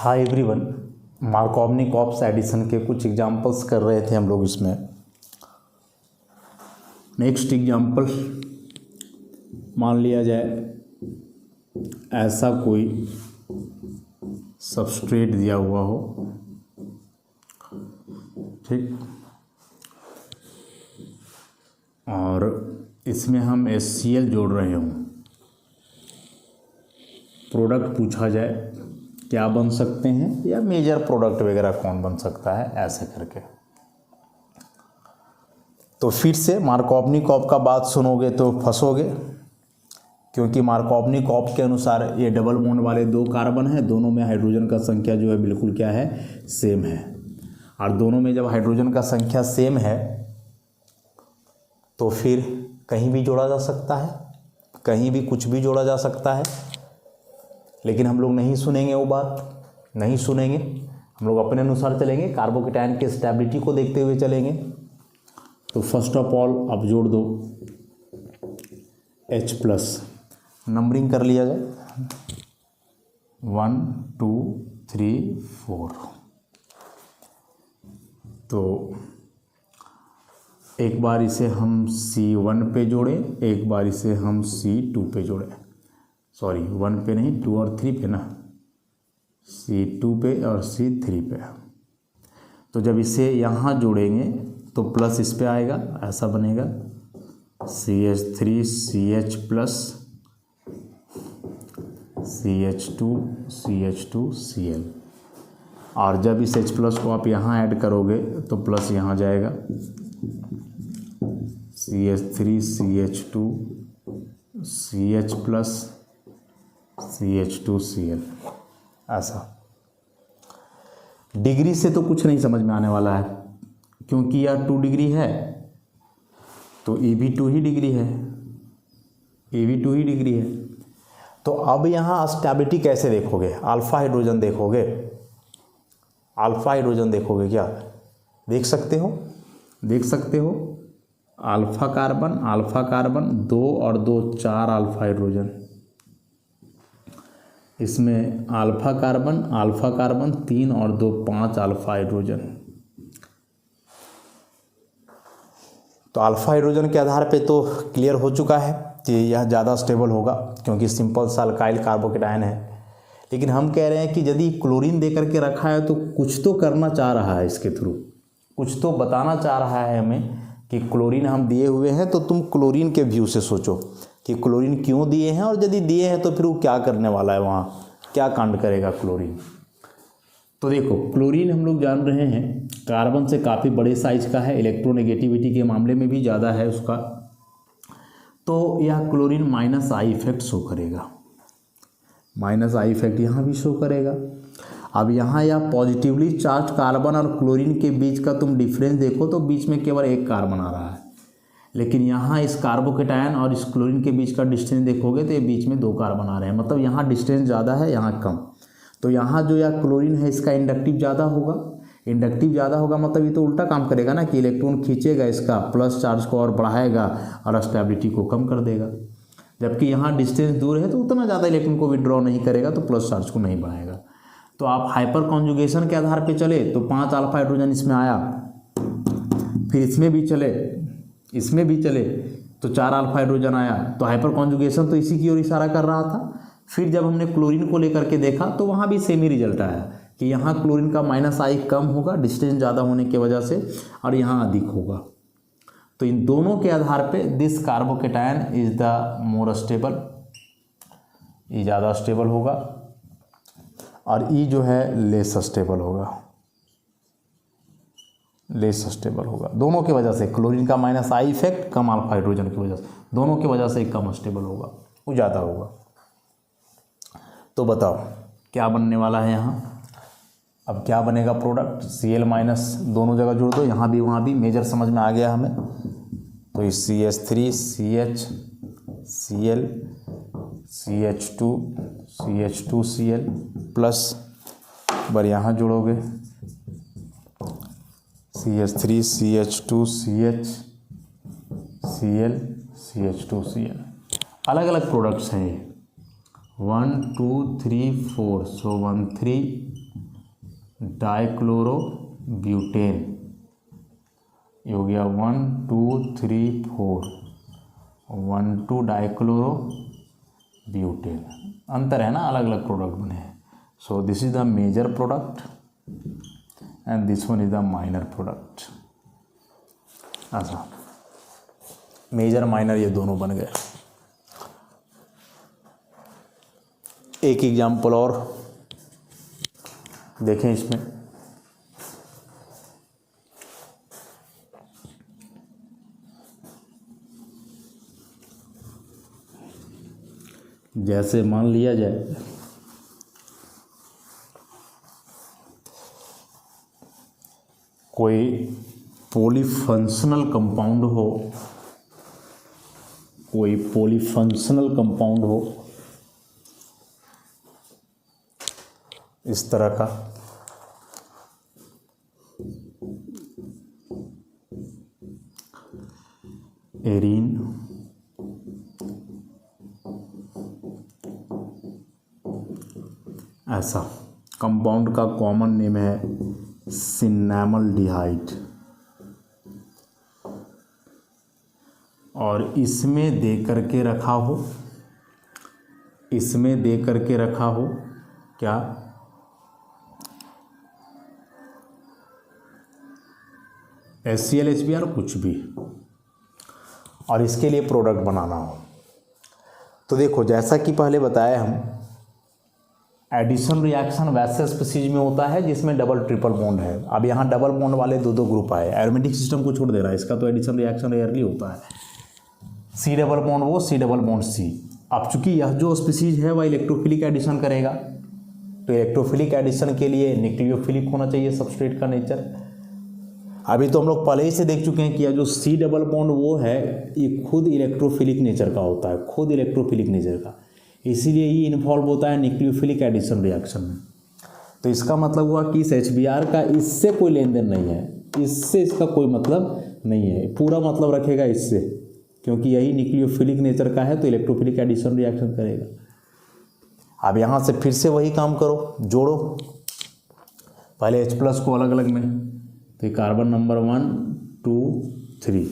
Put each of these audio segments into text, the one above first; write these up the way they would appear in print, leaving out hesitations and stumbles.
Hi everyone, मार्कोवनिक-ऑप्स addition के कुछ examples कर रहे थे हम लोग इसमें। नेक्स्ट एग्जांपल, मान लिया जाए ऐसा कोई सबस्ट्रेट दिया हुआ हो, ठीक, और इसमें हम HCl जोड़ रहे हों। प्रोडक्ट पूछा जाए क्या बन सकते हैं या मेजर प्रोडक्ट वगैरह कौन बन सकता है, ऐसे करके। तो फिर से मार्कोवनिक-ऑप्स का बात सुनोगे तो फंसोगे, क्योंकि मार्कोवनिक-ऑप्स के अनुसार ये डबल बॉन्ड वाले दो कार्बन हैं, दोनों में हाइड्रोजन का संख्या जो है बिल्कुल क्या है, सेम है। और दोनों में जब हाइड्रोजन का संख्या सेम है तो फिर कहीं भी जोड़ा जा सकता है, कहीं भी कुछ भी जोड़ा जा सकता है। लेकिन हम लोग नहीं सुनेंगे, वो बात नहीं सुनेंगे। हम लोग अपने अनुसार चलेंगे, कार्बोकेटायन के स्टेबिलिटी को देखते हुए चलेंगे। तो फर्स्ट ऑफ ऑल अब जोड़ दो H+, नंबरिंग कर लिया जाए 1 2 3 4। तो एक बार इसे हम C1 पे जोड़ें, एक बार इसे हम C2 पे जोड़ें, सॉरी 1 पे नहीं, 2 और 3 पे ना, C2 पे और C3 पे। तो जब इसे यहाँ जोड़ेंगे तो प्लस इस पे आएगा, ऐसा बनेगा CH3 CH plus CH2 CH2 Cl। और जब इस H+ को आप यहाँ ऐड करोगे तो प्लस यहाँ जाएगा CH3 CH2 CH plus CH2 Cl। ऐसा डिग्री से तो कुछ नहीं समझ में आने वाला है, क्योंकि यह 2 डिग्री है तो ये भी 2 ही डिग्री है, ये भी 2 ही डिग्री है। तो अब यहाँ स्टेबिलिटी कैसे देखोगे? अल्फा हाइड्रोजन देखोगे, अल्फा हाइड्रोजन देखोगे क्या? देख सकते हो, देख सकते हो। अल्फा कार्बन 2 और 2 4 अल्फा हाइड्रोजन। इसमें अल्फा कार्बन 3 और 2 5 अल्फा हाइड्रोजन। तो अल्फा हाइड्रोजन के आधार पे तो क्लियर हो चुका है कि यह ज़्यादा स्टेबल होगा, क्योंकि सिंपल सा अल्काइल कार्बोकेटायन है। लेकिन हम कह रहे हैं कि यदि क्लोरीन दे करके रखा है तो कुछ तो करना चाह रहा है, इसके थ्रू कुछ तो बताना चाह रहा है हमें कि क्लोरीन हम दिए हुए हैं, तो तुम क्लोरीन के व्यू से सोचो कि क्लोरीन क्यों दिए हैं, और यदि दिए हैं तो फिर वो क्या करने वाला है, वहाँ क्या कांड करेगा क्लोरीन। तो देखो, क्लोरीन हम लोग जान रहे हैं कार्बन से काफ़ी बड़े साइज का है, इलेक्ट्रोनेगेटिविटी के मामले में भी ज़्यादा है उसका। तो यह क्लोरीन -I इफेक्ट शो करेगा, -I इफेक्ट यहाँ भी शो करेगा। अब यहाँ यह पॉजिटिवली चार्ज कार्बन और क्लोरीन के बीच का तुम डिफरेंस देखो तो बीच में केवल एक कार्बन आ रहा है, लेकिन यहाँ इस कार्बोकेटायन और इस क्लोरीन के बीच का डिस्टेंस देखोगे तो ये बीच में 2 कार्बन आ रहे हैं, मतलब यहाँ डिस्टेंस ज़्यादा है, यहाँ कम। तो यहाँ जो यह क्लोरीन है इसका इंडक्टिव ज़्यादा होगा, इंडक्टिव ज़्यादा होगा मतलब ये तो उल्टा काम करेगा ना, कि इलेक्ट्रॉन खींचेगा इसका, प्लस चार्ज को और बढ़ाएगा और स्टेबिलिटी को कम कर देगा। जबकि यहाँ डिस्टेंस दूर है तो उतना ज़्यादा इलेक्ट्रॉन को विड्रॉ नहीं करेगा, तो प्लस चार्ज को नहीं बढ़ाएगा। तो आप हाइपर कॉन्जुगेशन के आधार पे चले तो 5 अल्फा हाइड्रोजन इसमें आया, फिर इसमें भी चले, इसमें भी चले तो 4 अल्फा हाइड्रोजन आया। तो हाइपर कॉन्जुगेशन तो इसी की ओर इशारा कर रहा था। फिर जब हमने क्लोरीन को लेकर के देखा तो वहाँ भी सेम ही रिजल्ट आया कि यहाँ क्लोरीन का -I कम होगा डिस्टेंस ज़्यादा होने की वजह से, और यहाँ अधिक होगा। तो इन दोनों के आधार पे this carbocation is the more stable, ये ज़्यादा स्टेबल होगा, और ई जो है लेस स्टेबल होगा, लेस स्टेबल होगा। दोनों की वजह से, क्लोरीन का -I effect come alpha hydrogen की वजह से, दोनों की वजह से कम स्टेबल होगा, वो ज़्यादा होगा। तो बताओ क्या बनने वाला है यहाँ? अब क्या बनेगा प्रोडक्ट? Cl- दोनों जगह जोड़ दो, यहाँ भी वहाँ भी, मेजर समझ में आ गया हमें। तो इस CH3 CH Cl CH2 CH2 Cl plus बार यहाँ जोड़ोगे CH3 CH2 CH Cl CH2 Cl। अलग अलग प्रोडक्ट्स हैं ये, 1 2 3 4, सो 1 3 डाइक्लोरोब्यूटेन, ये हो गया 1 2 3 4, 1 2 डाइक्लोरोब्यूटेन। अंतर है ना, अलग अलग प्रोडक्ट बने हैं। So this is the major product and this one is the minor product. अच्छा, मेजर माइनर ये दोनों बन गए। एक एग्जाम्पल और देखें इसमें, जैसे मान लिया जाए कोई पॉलीफंक्शनल कंपाउंड हो, कोई पॉलीफंक्शनल कंपाउंड हो इस तरह का, एरीन, ऐसा कंपाउंड का कॉमन नेम है सिन्नामल्डिहाइड, और इसमें दे करके रखा हो, इसमें दे करके रखा हो क्या, HCl HBr कुछ भी, और इसके लिए प्रोडक्ट बनाना हो। तो देखो, जैसा कि पहले बताया हम, एडिशन रिएक्शन वैसे स्पीसीज में होता है जिसमें डबल ट्रिपल बॉन्ड है। अब यहाँ डबल बॉन्ड वाले दो दो ग्रुप आए, एरोमेटिक सिस्टम को छोड़ दे रहा है, इसका तो एडिशन रिएक्शन रेयरली होता है। C डबल बॉन्ड वो, C डबल बॉन्ड C। अब चूंकि यह जो स्पीसीज है वह इलेक्ट्रोफिलिक एडिशन करेगा, तो इलेक्ट्रोफिलिक एडिशन के लिए न्यूक्लियोफिलिक होना चाहिए सबस्ट्रेट का नेचर। अभी तो हम लोग पहले ही से देख चुके हैं कि यह जो C डबल बॉन्ड वो है, ये खुद इलेक्ट्रोफिलिक नेचर का होता है, खुद इलेक्ट्रोफिलिक नेचर का, इसीलिए ये इन्वॉल्व होता है न्यूक्लियोफिलिक एडिशन रिएक्शन में। तो इसका मतलब हुआ कि इस HBr का इससे कोई लेन देन नहीं है, इससे इसका कोई मतलब नहीं है, पूरा मतलब रखेगा इससे, क्योंकि यही न्यूक्लियोफिलिक नेचर का है, तो इलेक्ट्रोफिलिक एडिशन रिएक्शन करेगा। अब यहाँ से फिर से वही काम करो, जोड़ो पहले H+ को अलग अलग में, तो ये कार्बन नंबर 1 2 3,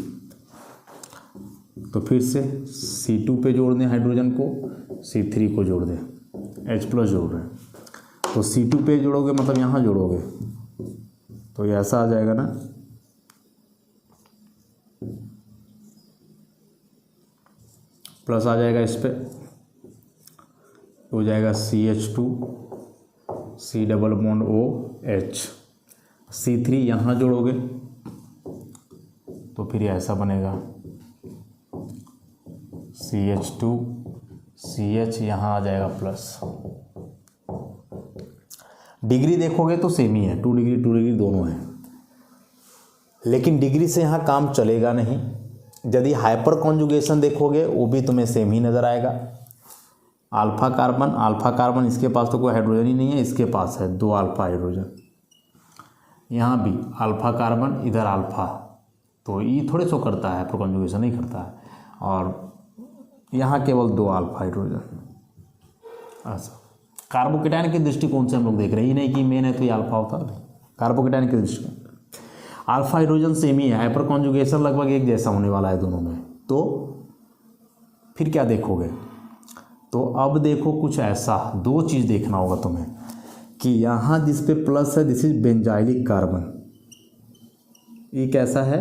तो फिर से C2 पे जोड़ दें हाइड्रोजन को, C3 को जोड़ दें, H+ जोड़ रहे हैं, तो C2 पे जोड़ोगे मतलब यहाँ जोड़ोगे, तो ये ऐसा आ जाएगा ना, प्लस आ जाएगा इस पे, हो जाएगा CH2 C double bond OH, C3 यहाँ जोड़ोगे तो फिर ऐसा बनेगा CH2 CH, यहाँ आ जाएगा प्लस। डिग्री देखोगे तो सेम ही है, 2 डिग्री दोनों है, लेकिन डिग्री से यहाँ काम चलेगा नहीं। यदि हाइपर कॉन्जुगेशन देखोगे वो भी तुम्हें सेम ही नज़र आएगा। अल्फा कार्बन इसके पास तो कोई हाइड्रोजन ही नहीं है, इसके पास है 2 अल्फा हाइड्रोजन, यहाँ भी अल्फा कार्बन, इधर अल्फा, तो ये थोड़े सो करता है, हाइपर कॉन्जुगेशन नहीं करता है, और यहाँ केवल 2 अल्फा हाइड्रोजन। ऐसा कार्बोकेटायन के दृष्टिकोण से हम लोग देख रहे हैं, ये नहीं कि मेन है तो ये अल्फा होता है, कार्बोकेटायन के दृष्टिकोण अल्फा हाइड्रोजन सेम ही है, हाइपर कॉन्जुगेशन लगभग एक जैसा होने वाला है दोनों में। तो फिर क्या देखोगे, तो अब देखो कुछ ऐसा, 2 चीज़ देखना होगा तुम्हें कि यहाँ जिस पे प्लस है दिस इज बेंजाइलिक कार्बन, ये कैसा है,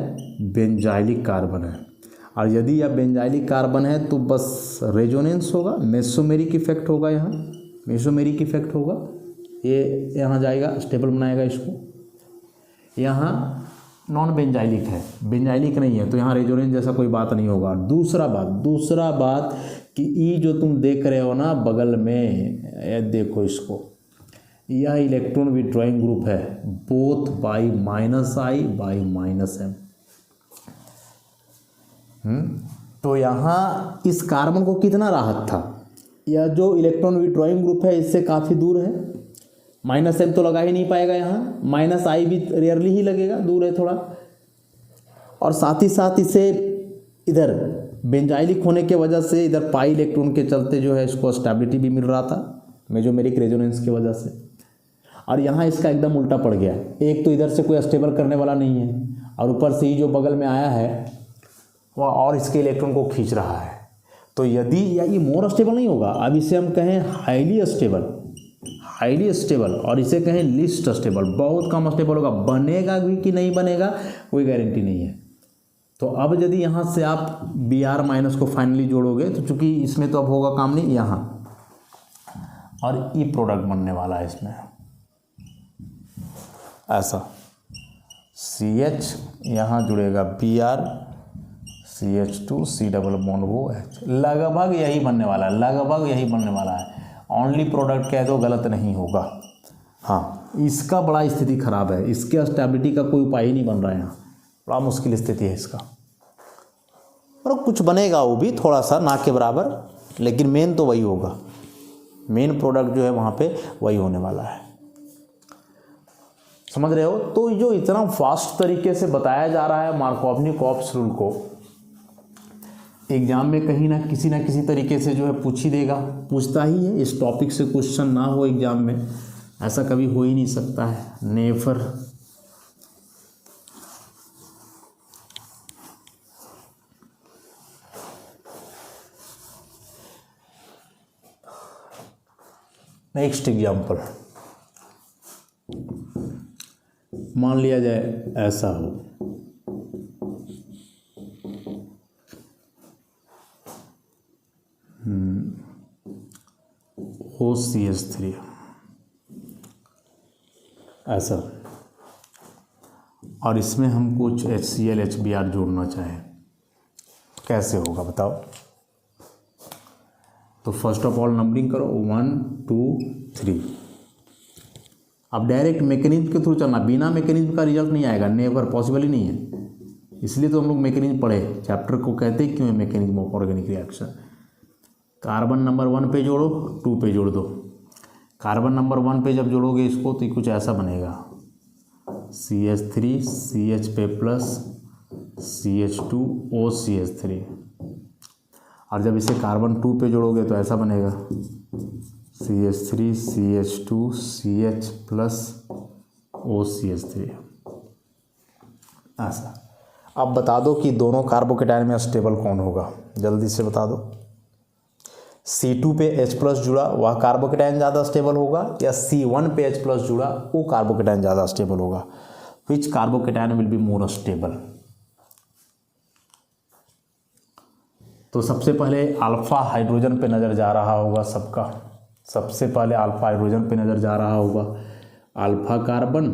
बेंजाइलिक कार्बन है, और यदि यह बेंजाइलिक कार्बन है तो बस रेजोनेंस होगा, मेसोमेरिक इफेक्ट होगा, यहाँ मेसोमेरिक इफेक्ट होगा, ये यहाँ जाएगा स्टेबल बनाएगा इसको। यहाँ नॉन बेंजाइलिक है, बेंजाइलिक नहीं है, तो यहाँ रेजोनेंस जैसा कोई बात नहीं होगा। दूसरा बात कि ई जो तुम देख रहे हो ना बगल में, ये देखो इसको, यह इलेक्ट्रॉन विड्रॉइंग ग्रुप है, both by -I by -M। तो यहाँ इस कार्बन को कितना राहत था, यह जो इलेक्ट्रॉन विड्रॉइंग ग्रुप है इससे काफ़ी दूर है, -M तो लगा ही नहीं पाएगा, यहाँ -I भी रेयरली ही लगेगा, दूर है थोड़ा, और साथ ही साथ इसे इधर बेंजाइलिक होने के वजह से इधर पाई इलेक्ट्रॉन के चलते जो है इसको स्टेबिलिटी भी मिल रहा था, मेसोमेरिक रेजोनेंस की वजह से। और यहाँ इसका एकदम उल्टा पड़ गया है। एक तो इधर से कोई स्टेबल करने वाला नहीं है और ऊपर से ही जो बगल में आया है वह और इसके इलेक्ट्रॉन को खींच रहा है। तो यदि ये मोर स्टेबल नहीं होगा, अब इसे हम कहें हाईली स्टेबल और इसे कहें लिस्ट स्टेबल, बहुत कम स्टेबल होगा। बनेगा भी कि नहीं बनेगा कोई गारंटी नहीं है। तो अब यदि यहाँ से आप Br माइनस को फाइनली जोड़ोगे तो चूंकि इसमें तो अब होगा काम नहीं यहाँ, और ई प्रोडक्ट बनने वाला है इसमें ऐसा CH, यहाँ जुड़ेगा Br CH2 C double bond वो H, लगभग यही बनने वाला है, लगभग यही बनने वाला है। ओनली प्रोडक्ट कह दो गलत नहीं होगा। हाँ, इसका बड़ा स्थिति खराब है, इसके स्टेबिलिटी का कोई उपाय ही नहीं बन रहा है, यहाँ बड़ा मुश्किल स्थिति है इसका। और कुछ बनेगा वो भी थोड़ा सा, ना के बराबर, लेकिन मेन तो वही होगा, मेन प्रोडक्ट जो है वहाँ पे वही होने वाला है। समझ रहे हो? तो जो इतना फास्ट तरीके से बताया जा रहा है मार्कोवनी-कॉप्स रूल को, एग्जाम में कहीं ना किसी तरीके से जो है पूछ ही देगा, पूछता ही है। इस टॉपिक से क्वेश्चन ना हो एग्जाम में ऐसा कभी हो ही नहीं सकता है, नेवर। नेक्स्ट एग्जाम्पल, मान लिया जाए ऐसा हो, OCH3 ऐसा, और इसमें हम कुछ HCl HBr जोड़ना चाहें, कैसे होगा बताओ? तो फर्स्ट ऑफ ऑल नंबरिंग करो 1 2 3। अब डायरेक्ट मैकेनिज्म के थ्रू चलना, बिना मैकेनिज्म का रिजल्ट नहीं आएगा, नेवर, पॉसिबल ही नहीं है। इसलिए तो हम लोग मैकेनिज्म पढ़े, चैप्टर को कहते हैं क्यों है mechanism of organic reaction. Carbon number 1 पे जोड़ो, 2 पे जोड़ दो। कार्बन नंबर 1 पे जब जोड़ोगे इसको तो कुछ ऐसा बनेगा, CH3 CH पे प्लस CH2 OCH3, और जब इसे कार्बन 2 पे जोड़ोगे तो ऐसा बनेगा CH3 CH2 CH plus OCH3 ऐसा। अब बता दो कि दोनों कार्बोकेटायन में स्टेबल कौन होगा, जल्दी से बता दो। C2 पे H प्लस जुड़ा वह कार्बोकेटायन ज़्यादा स्टेबल होगा, या C1 पे H प्लस जुड़ा वो कार्बोकेटायन ज़्यादा स्टेबल होगा? Which carbocation will be more stable? तो सबसे पहले अल्फा हाइड्रोजन पे नज़र जा रहा होगा सबका, सबसे पहले अल्फा हाइड्रोजन पे नज़र जा रहा होगा। Alpha carbon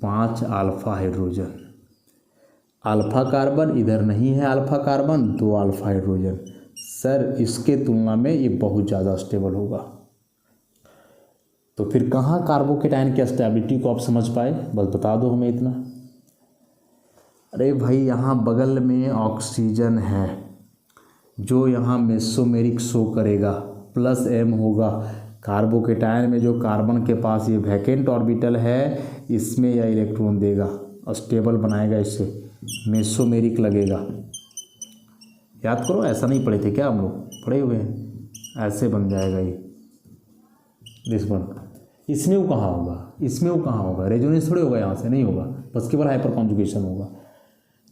5 alpha hydrogen, alpha carbon इधर नहीं है, alpha carbon 2 alpha hydrogen. Sir इसके तुलना में ये बहुत ज़्यादा स्टेबल होगा। तो फिर कहाँ कार्बोकेटायन की स्टेबिलिटी को आप समझ पाए, बस बता दो हमें इतना। अरे भाई यहाँ बगल में ऑक्सीजन है जो यहाँ मेसोमेरिक शो करेगा, प्लस M होगा। कार्बोकेटायन में जो कार्बन के पास ये वैकेंट ऑर्बिटल है इसमें यह इलेक्ट्रॉन देगा, स्टेबल बनाएगा, इससे मेसोमेरिक लगेगा। याद करो, ऐसा नहीं पढ़े थे क्या हम लोग? पढ़े हुए हैं, ऐसे बन जाएगा ये दिस वन। इसमें वो कहाँ होगा, इसमें वो कहाँ होगा, रेजोनेंस थोड़े होगा, यहाँ से नहीं होगा, बस केवल हाइपर कॉन्जुगेशन होगा।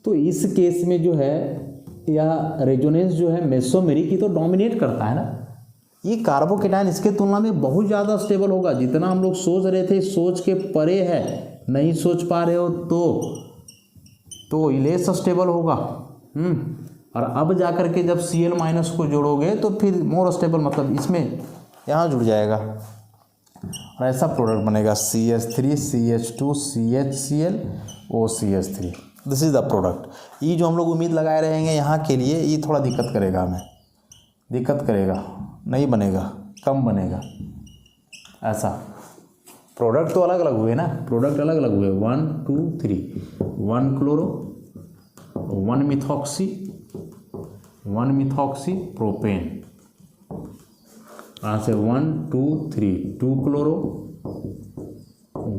तो इस केस में जो है या रेजोनेंस जो है मेसोमेरिक ही तो डोमिनेट करता है ना। ये कार्बोकेटायन इसके तुलना में बहुत ज़्यादा स्टेबल होगा। जितना हम लोग सोच रहे थे सोच के परे है, नहीं सोच पा रहे हो तो लेस स्टेबल होगा। और अब जाकर के जब Cl माइनस को जोड़ोगे तो फिर मोर स्टेबल, मतलब इसमें यहाँ जुड़ जाएगा और ऐसा प्रोडक्ट बनेगा CH3 CH2 CHCl OCH3। This is the product. ये जो हम लोग उम्मीद लगाए रहेंगे यहाँ के लिए, ये थोड़ा दिक्कत करेगा, हमें दिक्कत करेगा, नहीं बनेगा, कम बनेगा। ऐसा प्रोडक्ट तो अलग अलग हुए ना, प्रोडक्ट अलग अलग हुए, 1 2 3, 1 क्लोरो 1 मिथॉक्सी प्रोपेन, यहाँ से 1 2 3, 2 क्लोरो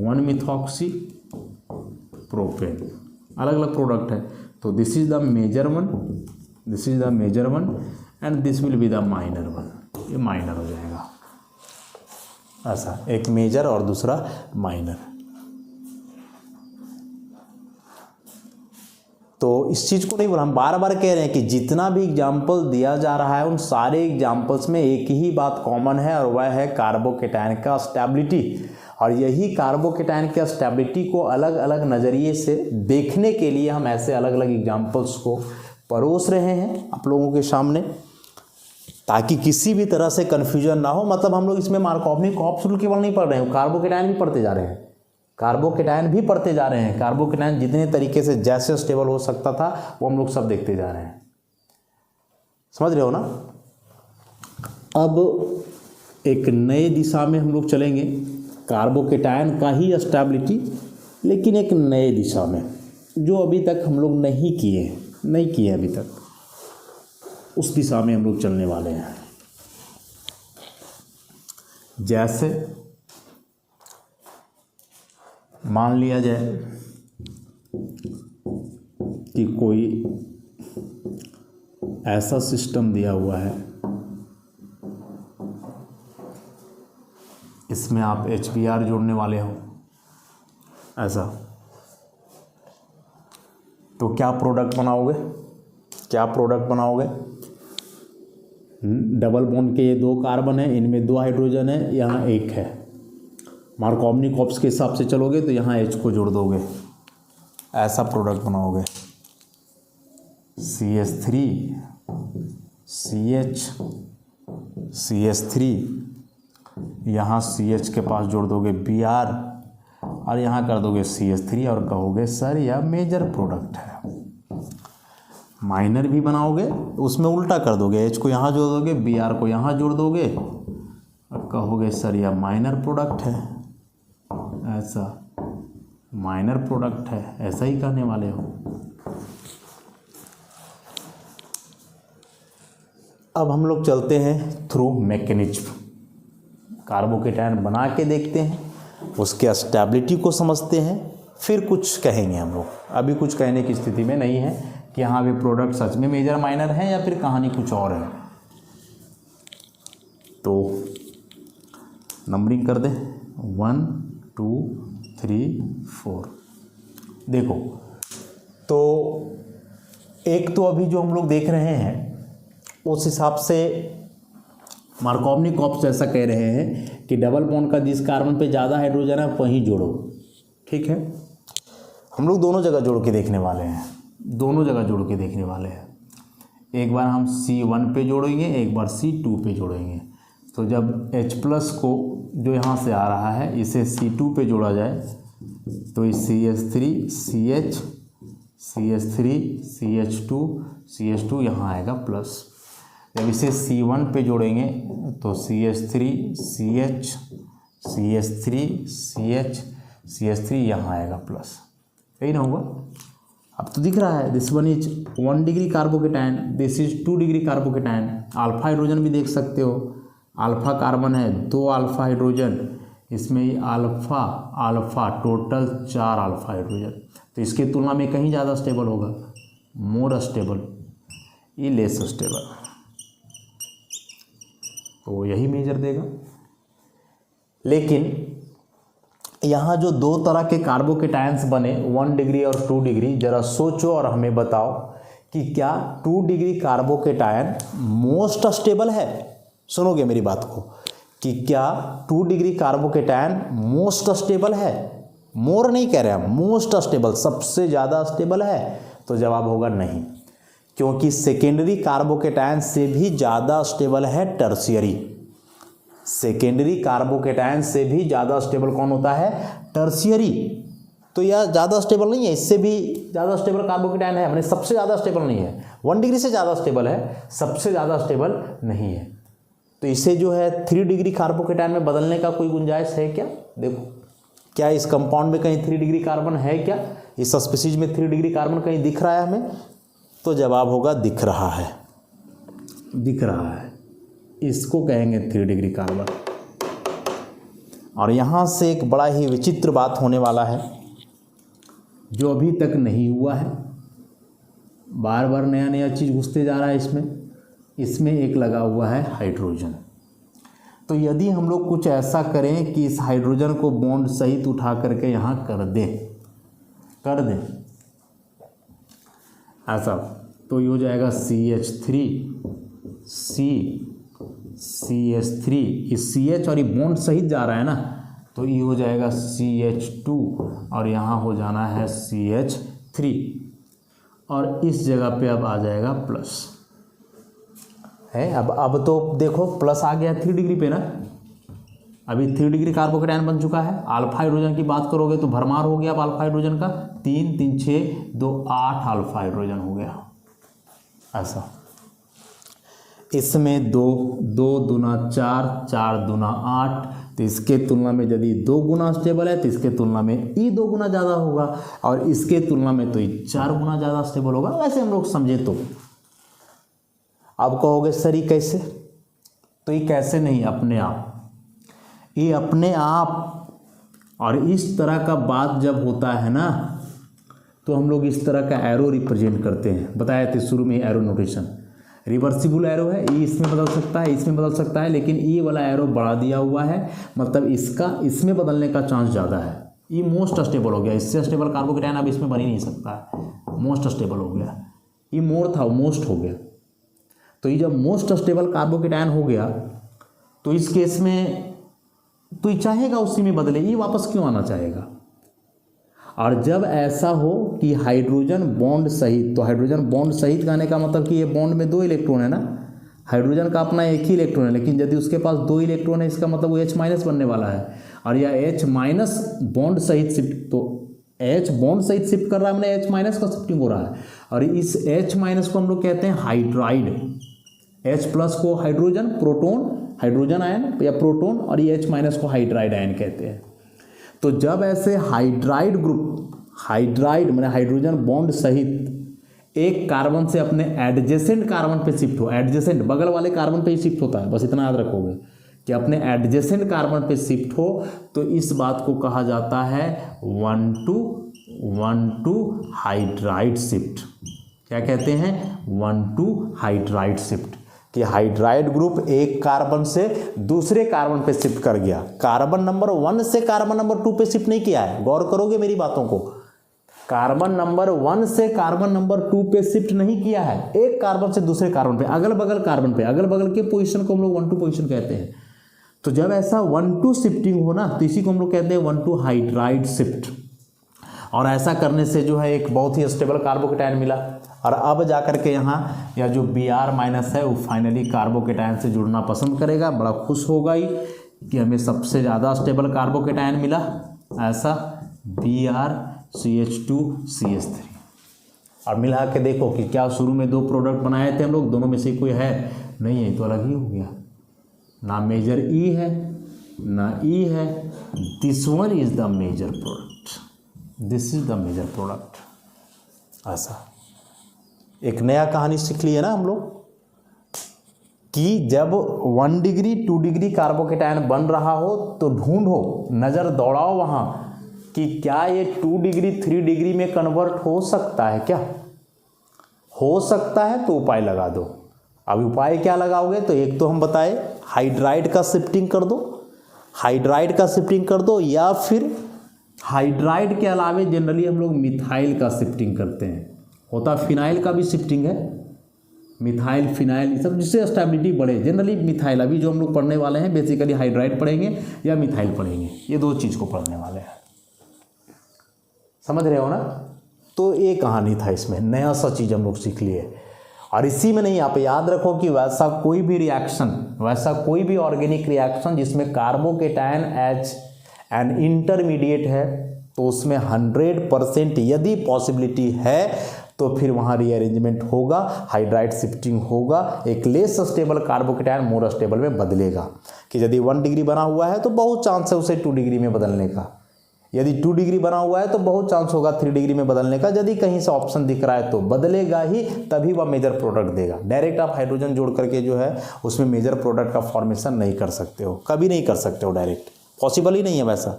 1 मिथॉक्सी प्रोपेन, अलग अलग प्रोडक्ट है। तो this is the major one, this is the major one and this will be the minor one. ये माइनर हो जाएगा। ऐसा, एक मेजर और दूसरा माइनर। तो इस चीज़ को नहीं बोला, हम बार बार कह रहे हैं कि जितना भी एग्जाम्पल दिया जा रहा है उन सारे एग्जाम्पल्स में एक ही बात कॉमन है और वह है कार्बोकेटायन का स्टेबिलिटी। और यही कार्बोकेटायन के स्टेबिलिटी को अलग अलग नज़रिए से देखने के लिए हम ऐसे अलग अलग एग्जाम्पल्स को परोस रहे हैं आप लोगों के सामने, ताकि किसी भी तरह से कन्फ्यूजन ना हो। मतलब हम लोग इसमें मार्कोवनी-कॉप्स रूल केवल नहीं पढ़ रहे हैं, कार्बोकेटायन भी पढ़ते जा रहे हैं, कार्बोकेटायन भी पढ़ते जा रहे हैं। कार्बोकेटायन जितने तरीके से जैसे स्टेबल हो सकता था वो हम लोग सब देखते जा रहे हैं। समझ रहे हो ना। अब एक नए दिशा में हम लोग चलेंगे, कार्बोकेटायन का ही स्टेबिलिटी, लेकिन एक नए दिशा में जो अभी तक हम लोग नहीं किए अभी तक, उस दिशा में हम लोग चलने वाले हैं। जैसे मान लिया जाए कि कोई ऐसा सिस्टम दिया हुआ है, इसमें आप HBr जोड़ने वाले हो ऐसा, तो क्या प्रोडक्ट बनाओगे? डबल बॉन्ड के ये 2 कार्बन है, इनमें 2 हाइड्रोजन है, यहाँ 1 है। मार्कोवनी-कॉप्स के हिसाब से चलोगे तो यहाँ H को जोड़ दोगे, ऐसा प्रोडक्ट बनाओगे। CH3 CH CH3, यहाँ CH के पास जोड़ दोगे Br और यहाँ कर दोगे CH3 और कहोगे सर यह मेजर प्रोडक्ट है। माइनर भी बनाओगे, उसमें उल्टा कर दोगे, H को यहाँ जोड़ दोगे, Br को यहाँ जोड़ दोगे और कहोगे सर यह माइनर प्रोडक्ट है। ऐसा माइनर प्रोडक्ट है, ऐसा ही कहने वाले हो। अब हम लोग चलते हैं थ्रू मैकेनिज्म, कार्बोकेटायन बना के देखते हैं, उसके स्टेबिलिटी को समझते हैं, फिर कुछ कहेंगे हम लोग। अभी कुछ कहने की स्थिति में नहीं है कि हाँ भी प्रोडक्ट सच में मेजर माइनर है या फिर कहानी कुछ और है। तो नंबरिंग कर दे 1 2 3 4। देखो तो एक तो अभी जो हम लोग देख रहे हैं उस हिसाब से मार्कोवनी-कॉप्स ऐसा कह रहे हैं कि डबल बॉन्ड का जिस कार्बन पे ज़्यादा हाइड्रोजन है वहीं जोड़ो। ठीक है, हम लोग दोनों जगह जोड़ के देखने वाले हैं, एक बार हम C1 पे जोड़ेंगे, एक बार C2 पे जोड़ेंगे। तो जब H+ को जो यहाँ से आ रहा है इसे C2 पे जोड़ा जाए तो इस CH3 CH CH3 CH2 CH2 यहाँ आएगा प्लस। जब इसे C1 पे जोड़ेंगे तो CH3 CH CH3 CH CH3 यहाँ आएगा प्लस, यही ना होगा। अब तो दिख रहा है this one is 1 degree carbocation, this is 2 degree carbocation. Alpha hydrogen भी देख सकते हो, अल्फा कार्बन है, 2 अल्फा हाइड्रोजन, इसमें अल्फा टोटल 4 अल्फा हाइड्रोजन। तो इसकी तुलना में कहीं ज़्यादा स्टेबल होगा, मोर स्टेबल, ये लेस स्टेबल, तो यही मेजर देगा। लेकिन यहाँ जो 2 तरह के कार्बोकेटायंस बने 1 डिग्री और 2 डिग्री, जरा सोचो और हमें बताओ कि क्या 2 डिग्री कार्बोकेटायन मोस्ट स्टेबल है? सुनोगे मेरी बात को कि क्या 2 डिग्री कार्बोकेटायन मोस्ट स्टेबल है? मोर नहीं कह रहे हम, मोस्ट स्टेबल, सबसे ज़्यादा स्टेबल है। तो जवाब होगा नहीं, क्योंकि सेकेंडरी कार्बोकेटायन से भी ज़्यादा स्टेबल है टर्शियरी। सेकेंडरी कार्बोकेटायन से भी ज़्यादा स्टेबल कौन होता है? टर्शियरी। तो यह ज़्यादा स्टेबल नहीं है, इससे भी ज़्यादा स्टेबल कार्बोकेटायन है, मैंने सबसे ज़्यादा स्टेबल नहीं है। 1 डिग्री से ज़्यादा स्टेबल है, सबसे ज़्यादा स्टेबल नहीं है। तो इसे जो है 3 डिग्री कार्बोकेटायन में बदलने का कोई गुंजाइश है क्या? देखो, क्या इस कंपाउंड में कहीं 3 डिग्री कार्बन है क्या? इस स्पीशीज में 3 डिग्री कार्बन कहीं दिख रहा है हमें? तो जवाब होगा दिख रहा है, इसको कहेंगे 3 डिग्री कार्बन। और यहाँ से एक बड़ा ही विचित्र बात होने वाला है जो अभी तक नहीं हुआ है, बार बार नया नया चीज़ घुसते जा रहा है इसमें एक लगा हुआ है हाइड्रोजन। तो यदि हम लोग कुछ ऐसा करें कि इस हाइड्रोजन को बॉन्ड सहित उठा करके यहाँ कर दें ऐसा, तो ये हो जाएगा CH3 CH3, इस CH और ये बॉन्ड सहित जा रहा है ना, तो ये हो जाएगा CH2 और यहाँ हो जाना है CH3 और इस जगह पे अब आ जाएगा प्लस है। अब तो देखो प्लस आ गया 3 डिग्री पे ना, अभी 3 डिग्री कार्बोकेटायन बन चुका है। अल्फा हाइड्रोजन की बात करोगे तो भरमार हो गया अब अल्फा हाइड्रोजन का, 3 3 6 2 8 अल्फा हाइड्रोजन हो गया ऐसा। इसमें 2 2 दूना 4 4 दूना 8, तो इसके तुलना में यदि 2 गुना स्टेबल है तो इसके तुलना में ई 2 गुना ज़्यादा होगा और इसके तुलना में तो ये 4 गुना ज़्यादा स्टेबल होगा। वैसे हम लोग समझे तो अब कहोगे सर ये कैसे, तो ये कैसे नहीं, अपने आप, ये अपने आप। और इस तरह का बात जब होता है ना तो हम लोग इस तरह का एरो रिप्रेजेंट करते हैं, बताए थे शुरू में एरो नोटेशन। रिवर्सिबल एरो है, ये इसमें बदल सकता है, इसमें बदल सकता है, लेकिन ये वाला एरो बढ़ा दिया हुआ है, मतलब इसका इसमें बदलने का चांस ज़्यादा है। ये मोस्ट स्टेबल हो गया, इससे स्टेबल कार्बोकेटायन अब इसमें बन ही नहीं सकता है, मोस्ट स्टेबल हो गया। ये मोर था, मोस्ट हो गया। तो ये जब मोस्ट स्टेबल कार्बोकेटायन हो गया तो इस केस में तो ये चाहेगा उसी में बदले, ये वापस क्यों आना चाहेगा। और जब ऐसा हो कि हाइड्रोजन बॉन्ड सहित, तो हाइड्रोजन बॉन्ड सहित कहने का मतलब कि ये बॉन्ड में 2 इलेक्ट्रॉन है ना, हाइड्रोजन का अपना एक ही इलेक्ट्रॉन है, लेकिन यदि उसके पास 2 इलेक्ट्रॉन है इसका मतलब वो H- बनने वाला है और यह H- बॉन्ड सहित शिफ्ट, तो H बॉन्ड सहित शिफ्ट कर रहा है, मैंने H- का शिफ्टिंग हो रहा है और इस H- को हम लोग कहते हैं हाइड्राइड। H+ को हाइड्रोजन प्रोटोन, हाइड्रोजन आयन या प्रोटोन, और ये H- को हाइड्राइड आयन कहते हैं। तो जब ऐसे हाइड्राइड ग्रुप, हाइड्राइड माने हाइड्रोजन बॉन्ड सहित एक कार्बन से अपने एडजेसेंट कार्बन पे शिफ्ट हो, एडजेसेंट बगल वाले कार्बन पे ही शिफ्ट होता है, बस इतना याद रखोगे कि अपने एडजेसेंट कार्बन पे शिफ्ट हो, तो इस बात को कहा जाता है 1:1 हाइड्राइड शिफ्ट। क्या कहते हैं, 1:2 हाइड्राइड शिफ्ट, कि हाइड्राइड ग्रुप एक कार्बन से दूसरे कार्बन पे शिफ्ट कर गया, कार्बन नंबर 1 से कार्बन नंबर 2 पे शिफ्ट नहीं किया है। गौर करोगे मेरी बातों को, कार्बन नंबर 1 से कार्बन नंबर 2 पे शिफ्ट नहीं किया है, एक कार्बन से दूसरे कार्बन पे, अगल बगल कार्बन पे, अगल बगल के पोजीशन को हम लोग 1:2 पोजीशन कहते हैं। तो जब ऐसा 1:2 शिफ्टिंग हो ना तो इसी को हम लोग कहते हैं 1:2 हाइड्राइड शिफ्ट। और ऐसा करने से जो है एक बहुत ही स्टेबल कार्बोकेटायन मिला। और अब जाकर के यहाँ या जो Br- है वो फाइनली कार्बोकेटायन से जुड़ना पसंद करेगा, बड़ा खुश होगा ही कि हमें सबसे ज़्यादा स्टेबल कार्बोकेटायन मिला, ऐसा BrCH2CH3। और मिला के देखो कि क्या शुरू में 2 प्रोडक्ट बनाए थे हम लोग, दोनों में से कोई है नहीं है, तो अलग ही हो गया, ना मेजर ई है ना ई है, this one is the major product, this is the major product. ऐसा एक नया कहानी सीख ली है ना हम लोग कि जब 1 डिग्री 2 डिग्री कार्बोकेटायन बन रहा हो तो ढूंढो, नज़र दौड़ाओ वहाँ कि क्या ये 2 डिग्री 3 डिग्री में कन्वर्ट हो सकता है, क्या हो सकता है, तो उपाय लगा दो। अब उपाय क्या लगाओगे, तो एक तो हम बताए हाइड्राइड का शिफ्टिंग कर दो, हाइड्राइड का शिफ्टिंग कर दो, या फिर हाइड्राइड के अलावे जनरली हम लोग मिथाइल का शिफ्टिंग करते हैं, होता फिनाइल का भी शिफ्टिंग है, मिथाइल फिनाइल सब, जिससे स्टेबिलिटी बढ़े। जनरली मिथाइल, अभी जो हम लोग पढ़ने वाले हैं बेसिकली हाइड्राइड पढ़ेंगे या मिथाइल पढ़ेंगे, ये 2 चीज़ को पढ़ने वाले हैं, समझ रहे हो ना। तो ये कहानी था, इसमें नया सा चीज़ हम लोग सीख लिए। और इसी में नहीं, आप याद रखो कि वैसा कोई भी रिएक्शन, वैसा कोई भी ऑर्गेनिक रिएक्शन जिसमें कार्बोकेटायन एज एन इंटरमीडिएट है, तो उसमें 100% यदि पॉसिबिलिटी है तो फिर वहाँ रीअरेंजमेंट होगा, हाइड्राइड शिफ्टिंग होगा, एक less stable carbocation more stable में बदलेगा। कि यदि 1 डिग्री बना हुआ है तो बहुत चांस है उसे 2 डिग्री में बदलने का, यदि 2 डिग्री बना हुआ है तो बहुत चांस होगा 3 डिग्री में बदलने का, यदि कहीं से ऑप्शन दिख रहा है तो बदलेगा ही, तभी वह मेजर प्रोडक्ट देगा। डायरेक्ट आप हाइड्रोजन जोड़ करके जो है उसमें मेजर प्रोडक्ट का फॉर्मेशन नहीं कर सकते हो, कभी नहीं कर सकते हो, डायरेक्ट पॉसिबल ही नहीं है वैसा।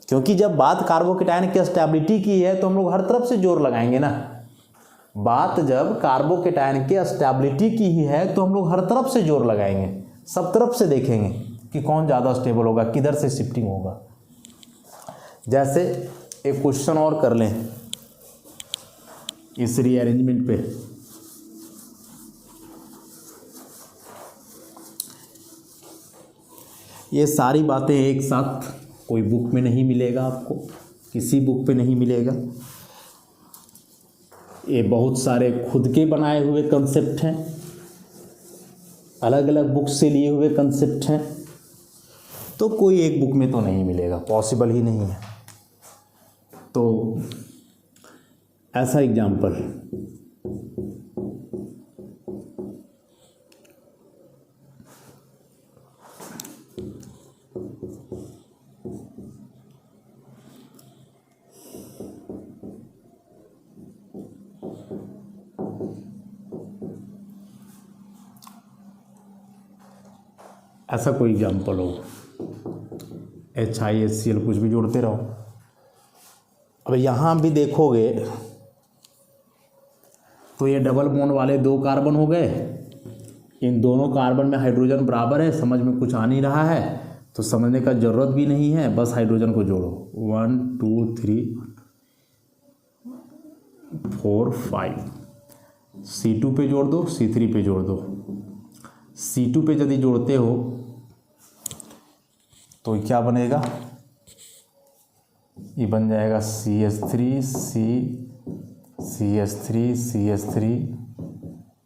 क्योंकि जब बात कार्बोकेटायन की स्टेबिलिटी की है तो हम लोग हर तरफ से जोर लगाएंगे ना, बात जब कार्बोकेटायन के स्टेबिलिटी की ही है तो हम लोग हर तरफ से जोर लगाएंगे, सब तरफ से देखेंगे। कि कौन ज़्यादा स्टेबल होगा, किधर से शिफ्टिंग होगा। जैसे एक क्वेश्चन और कर लें इस रीअरेंजमेंट पे। ये सारी बातें एक साथ कोई बुक में नहीं मिलेगा, आपको किसी बुक पे नहीं मिलेगा। ये बहुत सारे खुद के बनाए हुए कंसेप्ट हैं, अलग अलग बुक से लिए हुए कंसेप्ट हैं, तो कोई एक बुक में तो नहीं मिलेगा, पॉसिबल ही नहीं है। तो ऐसा एग्जाम्पल, ऐसा कोई एग्जाम्पल हो, HiHCl कुछ भी जोड़ते रहो। अब यहाँ भी देखोगे तो ये डबल बॉन्ड वाले 2 कार्बन हो गए, इन दोनों कार्बन में हाइड्रोजन बराबर है, समझ में कुछ आ नहीं रहा है तो समझने का ज़रूरत भी नहीं है, बस हाइड्रोजन को जोड़ो। 1 2 3 4 5, C2 पे जोड़ दो, C3 पे जोड़ दो। C2 पे यदि जोड़ते हो तो क्या बनेगा, ये बन जाएगा CH3 CH3 CH3,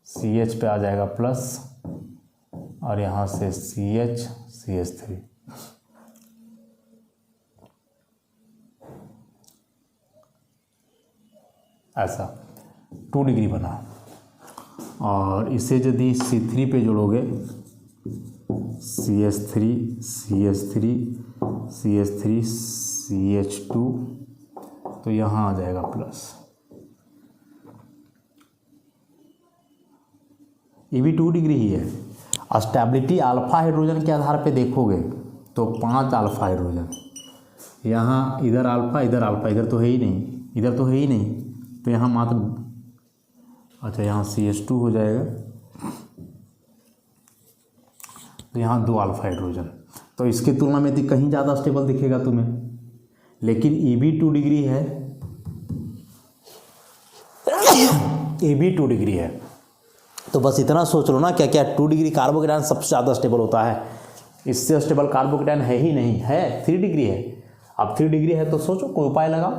CH पे आ जाएगा प्लस और यहाँ से CH CH3। ऐसा 2 डिग्री बना। और इसे यदि C3 पे जोड़ोगे, CH3 CH3 CH3 CH2, तो यहाँ आ जाएगा प्लस। ये भी 2 डिग्री ही है। स्टेबिलिटी अल्फा हाइड्रोजन के आधार पे देखोगे तो 5 अल्फा हाइड्रोजन, यहाँ इधर अल्फा इधर अल्फा, इधर तो है ही नहीं, इधर तो है ही नहीं, तो यहाँ मात्र, अच्छा यहाँ CH2 हो जाएगा, तो यहाँ 2 अल्फा हाइड्रोजन। तो इसकी तुलना में तो कहीं ज़्यादा स्टेबल दिखेगा तुम्हें, लेकिन ये भी 2 डिग्री है, ये भी 2 डिग्री है। तो बस इतना सोच लो ना, क्या क्या 2 डिग्री कार्बोकेटायन सबसे ज़्यादा स्टेबल होता है, इससे स्टेबल कार्बोकेटायन है ही नहीं है, 3 डिग्री है। अब 3 डिग्री है तो सोचो कोई उपाय लगाओ,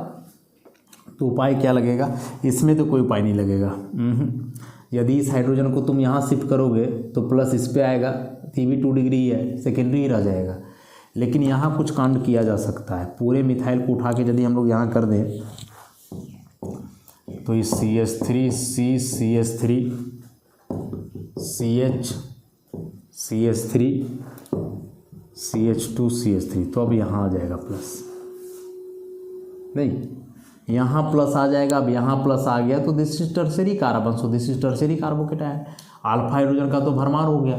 तो उपाय क्या लगेगा, इसमें तो कोई उपाय नहीं लगेगा। यदि इस हाइड्रोजन को तुम यहाँ शिफ्ट करोगे तो प्लस इस पे आएगा, तो ये भी 2 डिग्री है, सेकेंडरी ही रह जाएगा। लेकिन यहाँ कुछ कांड किया जा सकता है, पूरे मिथाइल को उठा के यदि हम लोग यहाँ कर दें तो इस CH3 CH3 CH CH3 CH2 CH3, तो अब यहाँ आ जाएगा प्लस, नहीं यहाँ प्लस आ जाएगा। अब यहाँ प्लस आ गया तो this is tertiary carbon, so this is tertiary carbocation. Alpha hydrogen का तो भरमार हो गया,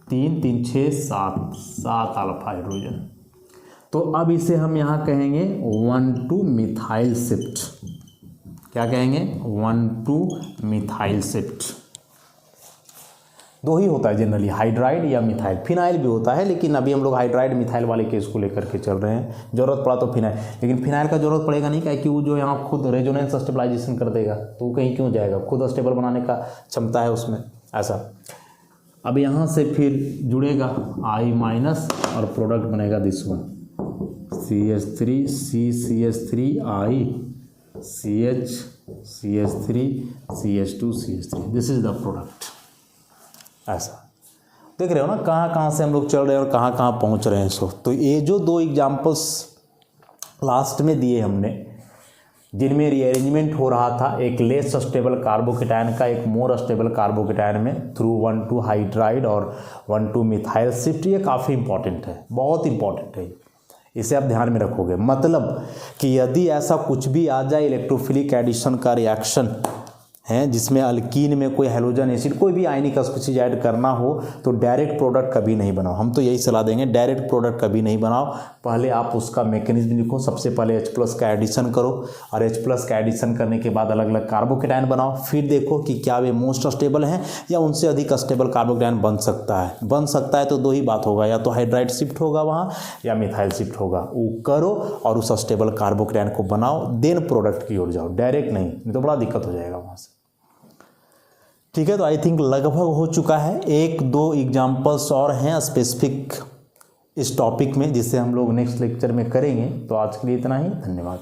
3 3 6 7 अल्फा हाइड्रोजन। तो अब इसे हम यहाँ कहेंगे 1,2 मिथाइल शिफ्ट। क्या कहेंगे, 1,2 मिथाइल शिफ्ट। 2 ही होता है जनरली, हाइड्राइड या मिथाइल, फिनाइल भी होता है, लेकिन अभी हम लोग हाइड्राइड मिथाइल वाले केस को लेकर के चल रहे हैं। जरूरत पड़ा तो फिनाइल, लेकिन फिनाइल का जरूरत पड़ेगा नहीं, क्या कि वो जो यहाँ खुद रेजोनेंस स्टेबलाइजेशन कर देगा, तो वो कहीं क्यों जाएगा, खुद स्टेबल बनाने का क्षमता है उसमें। ऐसा अब यहाँ से फिर जुड़ेगा I- और प्रोडक्ट बनेगा this one, CH3 CH3 I CH CH3 CH2 CH3, this is the product. ऐसा देख रहे हो ना, कहाँ कहाँ से हम लोग चल रहे हैं और कहाँ कहाँ पहुँच रहे हैं। सो तो ये जो 2 एग्जाम्पल्स लास्ट में दिए हमने, जिनमें रीअरेंजमेंट हो रहा था एक लेस स्टेबल कार्बोकेटायन का एक मोर स्टेबल कार्बोकेटायन में थ्रू 1,2 हाइड्राइड और 1,2 मिथाइल शिफ्ट, ये काफ़ी इंपॉर्टेंट है, बहुत इंपॉर्टेंट है, इसे आप ध्यान में रखोगे। मतलब कि यदि ऐसा कुछ भी आ जाए इलेक्ट्रोफिलिक एडिशन का रिएक्शन है जिसमें अल्कीन में कोई हैलोजन एसिड कोई भी आयनिक स्पीशीज ऐड करना हो, तो डायरेक्ट प्रोडक्ट कभी नहीं बनाओ। हम तो यही सलाह देंगे, डायरेक्ट प्रोडक्ट कभी नहीं बनाओ, पहले आप उसका मैकेनिज्म लिखो। सबसे पहले H+ का एडिशन करो और H+ का एडिशन करने के बाद अलग अलग कार्बोकेटायन बनाओ। फिर देखो कि क्या वे मोस्ट स्टेबल हैं या उनसे अधिक स्टेबल कार्बोकेटायन बन सकता है तो दो ही बात होगा, या तो हाइड्राइड शिफ्ट होगा वहाँ या मिथाइल शिफ्ट होगा। वो करो और उस स्टेबल कार्बोकेटायन को बनाओ, देन प्रोडक्ट की ओर जाओ, डायरेक्ट नहीं तो बड़ा दिक्कत हो जाएगा वहाँ से। ठीक है, तो आई थिंक लगभग हो चुका है। 1-2 एग्जाम्पल्स और हैं स्पेसिफिक इस टॉपिक में जिसे हम लोग नेक्स्ट लेक्चर में करेंगे। तो आज के लिए इतना ही, धन्यवाद।